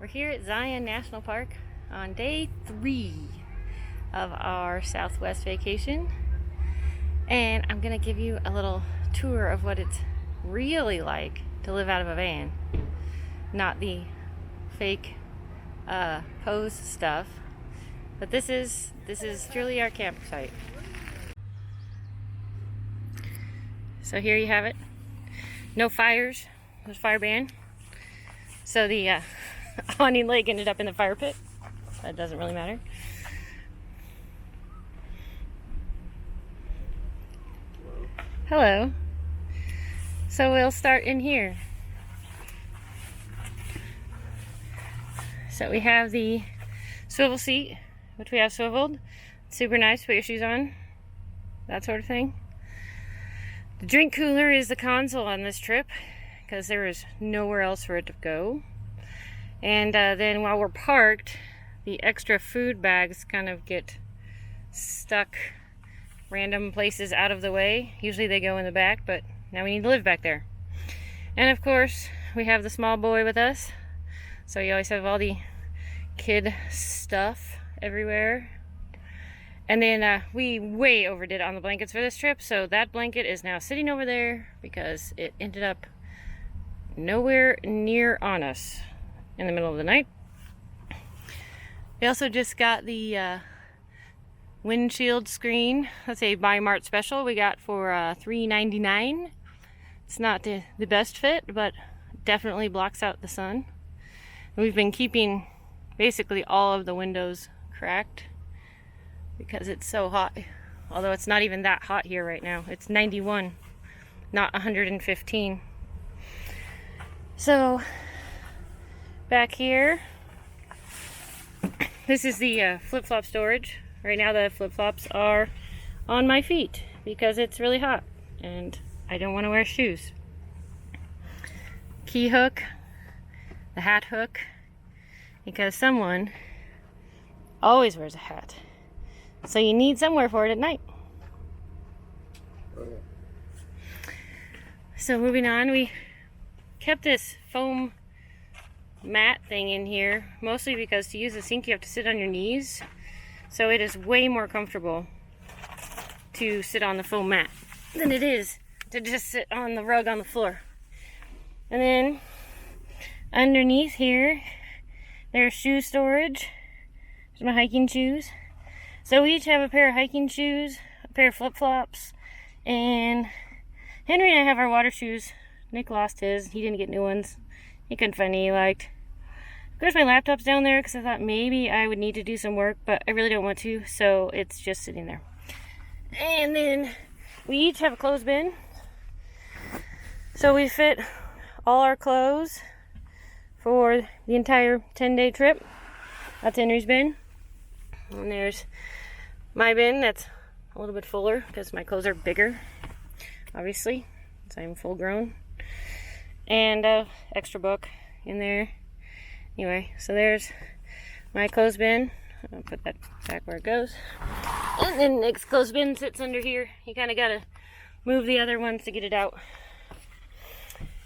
We're here at Zion National Park on day 3 of our Southwest vacation, and I'm gonna give you a little tour of what it's really like to live out of a van, not the fake pose stuff, but this is truly our campsite. So here you have it. No fires. There's fire ban. So the awning leg ended up in the fire pit. That doesn't really matter. Hello. So we'll start in here. So we have the swivel seat, which we have swiveled. Super nice, put your shoes on, that sort of thing. The drink cooler is the console on this trip because there is nowhere else for it to go. And then while we're parked, the extra food bags kind of get stuck random places out of the way. Usually they go in the back, but now we need to live back there. And of course, we have the small boy with us. So you always have all the kid stuff everywhere. And then we way overdid on the blankets for this trip. So that blanket is now sitting over there because it ended up nowhere near on us in the middle of the night. We also just got the windshield screen. That's a Buy Mart special we got for $3.99. It's not the best fit, but definitely blocks out the sun. And we've been keeping basically all of the windows cracked because it's so hot. Although it's not even that hot here right now. It's 91, not 115. So back here, this is the flip-flop storage. Right now the flip-flops are on my feet because it's really hot and I don't want to wear shoes. Key hook, the hat hook, because someone always wears a hat. So you need somewhere for it at night. So moving on, we kept this foam mat thing in here, mostly because to use the sink you have to sit on your knees. So it is way more comfortable to sit on the foam mat than it is to just sit on the rug on the floor. And then underneath here, there's shoe storage. There's my hiking shoes. So we each have a pair of hiking shoes, a pair of flip-flops, and Henry and I have our water shoes. Nick lost his. He didn't get new ones. He couldn't find any he liked. Of course, my laptop's down there because I thought maybe I would need to do some work, but I really don't want to, so it's just sitting there. And then we each have a clothes bin. So we fit all our clothes for the entire 10-day trip. That's Henry's bin. And there's my bin that's a little bit fuller because my clothes are bigger, obviously, since I'm full grown. And extra book in there. Anyway, so there's my clothes bin. I'll put that back where it goes. And then Nick's clothes bin sits under here. You kind of got to move the other ones to get it out.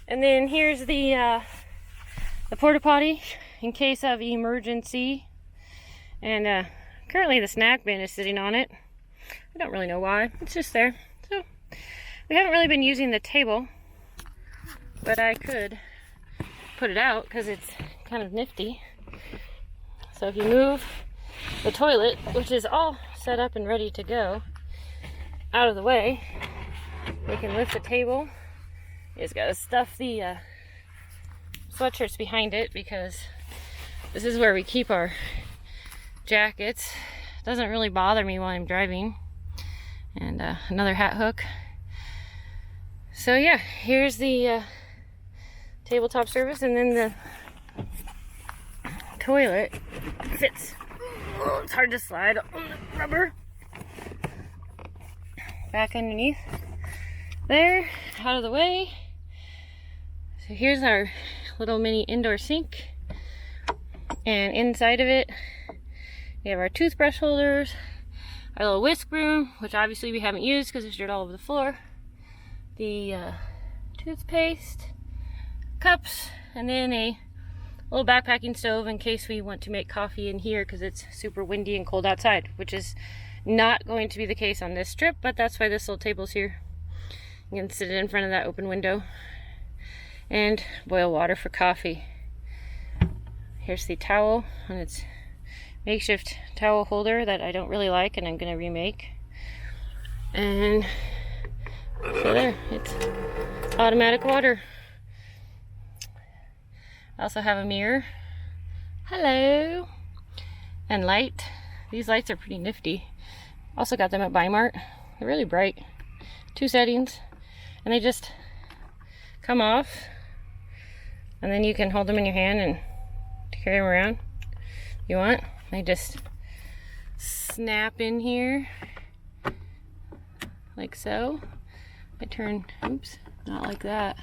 And then here's the porta potty in case of emergency. And currently the snack bin is sitting on it. I don't really know why. It's just there. So we haven't really been using the table, but I could put it out because it's kind of nifty. So if you move the toilet, which is all set up and ready to go, out of the way, we can lift the table. You just gotta stuff the sweatshirts behind it because this is where we keep our jackets. It doesn't really bother me while I'm driving. And another hat hook. So yeah, here's the tabletop service, and then the toilet fits. Oh, it's hard to slide on the rubber. Back underneath there, out of the way. So here's our little mini indoor sink, and inside of it we have our toothbrush holders, our little whisk broom, which obviously we haven't used because there's dirt all over the floor, the toothpaste, cups, and then a little backpacking stove in case we want to make coffee in here because it's super windy and cold outside, which is not going to be the case on this trip, but that's why this little table's here. You can sit in front of that open window and boil water for coffee. Here's the towel on its makeshift towel holder that I don't really like and I'm going to remake. And so there, it's automatic water. I also have a mirror. Hello. And light. These lights are pretty nifty. Also got them at Bi-Mart. They're really bright. 2 settings. And they just come off. And then you can hold them in your hand and carry them around if you want. They just snap in here. Like so. I turn, oops, not like that.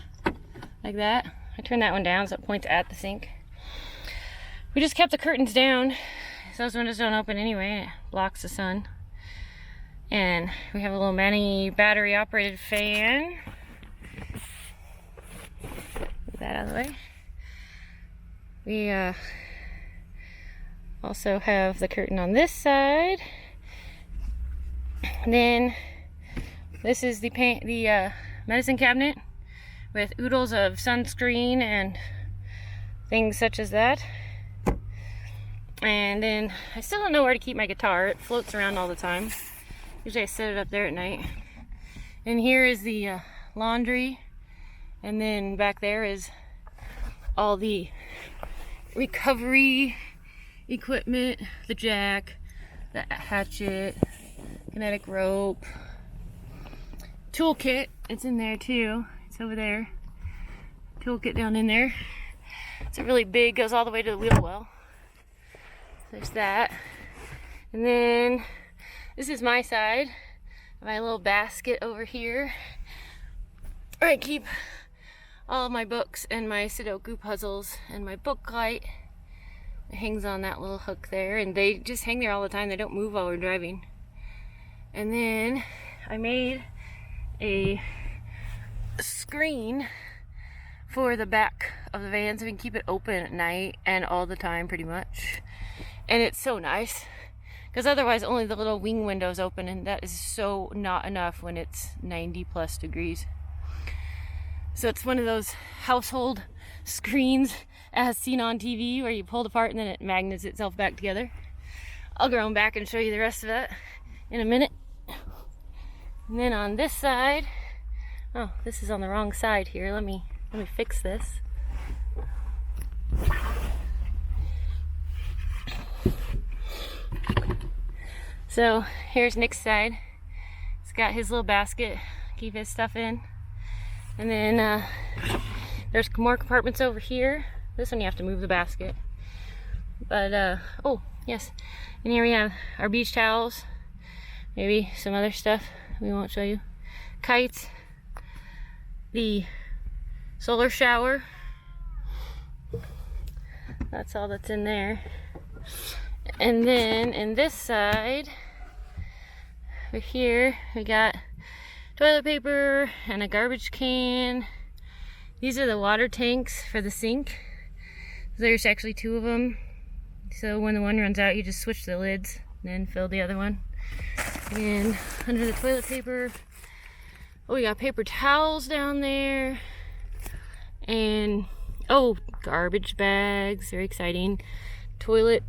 Like that. I turn that one down so it points at the sink. We just kept the curtains down so those windows don't open anyway. It blocks the sun. And we have a little mini battery operated fan. Get that out of the way. We also have the curtain on this side. And then this is the medicine cabinet with oodles of sunscreen and things such as that. And then I still don't know where to keep my guitar. It floats around all the time. Usually I set it up there at night. And here is the laundry. And then back there is all the recovery equipment, the jack, the hatchet, kinetic rope, toolkit. It's in there too. It's over there. Toolkit down in there. It's a really big, goes all the way to the wheel well. There's that. And then this is my side. My little basket over here where I keep all of my books and my Sudoku puzzles and my book light. It hangs on that little hook there, and they just hang there all the time. They don't move while we're driving. And then I made a screen for the back of the van so we can keep it open at night and all the time pretty much. And it's so nice because otherwise only the little wing windows open, and that is so not enough when it's 90 plus degrees. So it's one of those household screens as seen on TV where you pull it apart and then it magnets itself back together. I'll go on back and show you the rest of that in a minute. And then on this side, oh, this is on the wrong side here. Let me fix this. So here's Nick's side. He's got his little basket, keep his stuff in. And then there's more compartments over here. This one you have to move the basket. But oh yes, and here we have our beach towels, maybe some other stuff we won't show you. Kites, the solar shower. That's all that's in there. And then in this side, over here, we got toilet paper and a garbage can. These are the water tanks for the sink. There's actually 2 of them. So when the one runs out, you just switch the lids and then fill the other one. And under the toilet paper, oh, we got paper towels down there. And, oh, garbage bags, very exciting. Toilet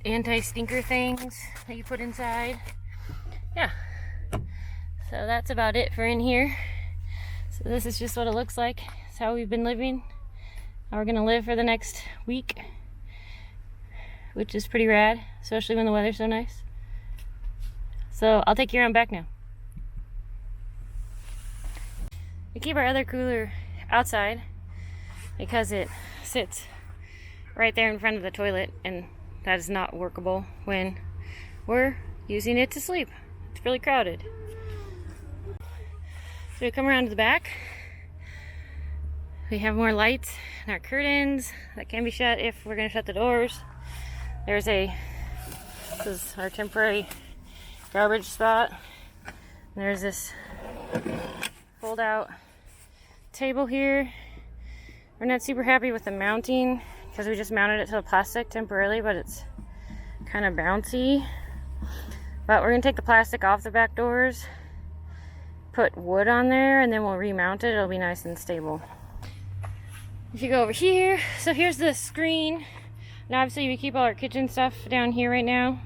anti-stinker things that you put inside. Yeah. So that's about it for in here. So this is just what it looks like. It's how we've been living. How we're gonna live for the next week, which is pretty rad, especially when the weather's so nice. So I'll take you around back now. We keep our other cooler outside because it sits right there in front of the toilet, and that is not workable when we're using it to sleep. It's really crowded. So we come around to the back. We have more lights and our curtains that can be shut if we're going to shut the doors. This is our temporary garbage spot. There's this fold out table here. We're not super happy with the mounting because we just mounted it to the plastic temporarily, but it's kind of bouncy. But we're gonna take the plastic off the back doors, put wood on there, and then we'll remount it. It'll be nice and stable. If you go over here, so here's the screen. Now obviously we keep all our kitchen stuff down here right now.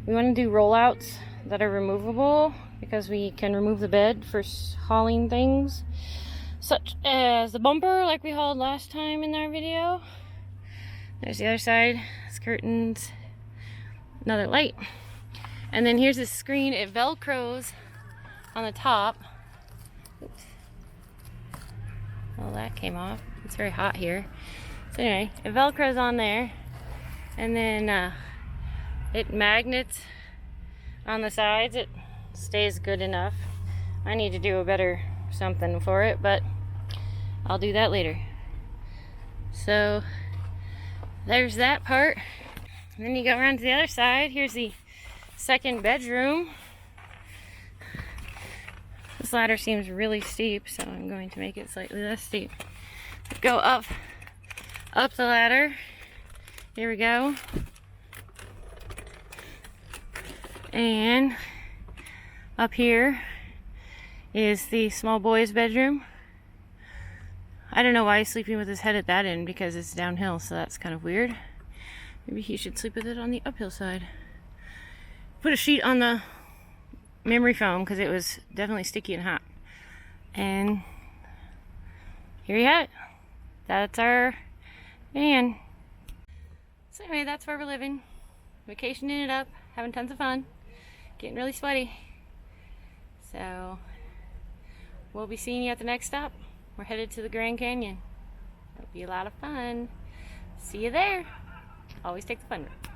We want to do rollouts that are removable because we can remove the bed for hauling things, such as the bumper like we hauled last time in our video. There's the other side, it's curtains, another light. And then here's the screen. It velcros on the top. Oops. Well, that came off. It's very hot here. So anyway, it velcros on there, and then it magnets on the sides. It stays good enough. I need to do a better something for it, but I'll do that later. So there's that part. And then you go around to the other side. Here's the second bedroom. This ladder seems really steep, so I'm going to make it slightly less steep. Go up the ladder. Here we go. And up here is the small boy's bedroom. I don't know why he's sleeping with his head at that end, because it's downhill, so that's kind of weird. Maybe he should sleep with it on the uphill side. Put a sheet on the memory foam because it was definitely sticky and hot. And here you have it. That's our van. So anyway, that's where we're living. Vacationing it up, having tons of fun, getting really sweaty. So we'll be seeing you at the next stop. We're headed to the Grand Canyon. It'll be a lot of fun. See you there. Always take the fun route.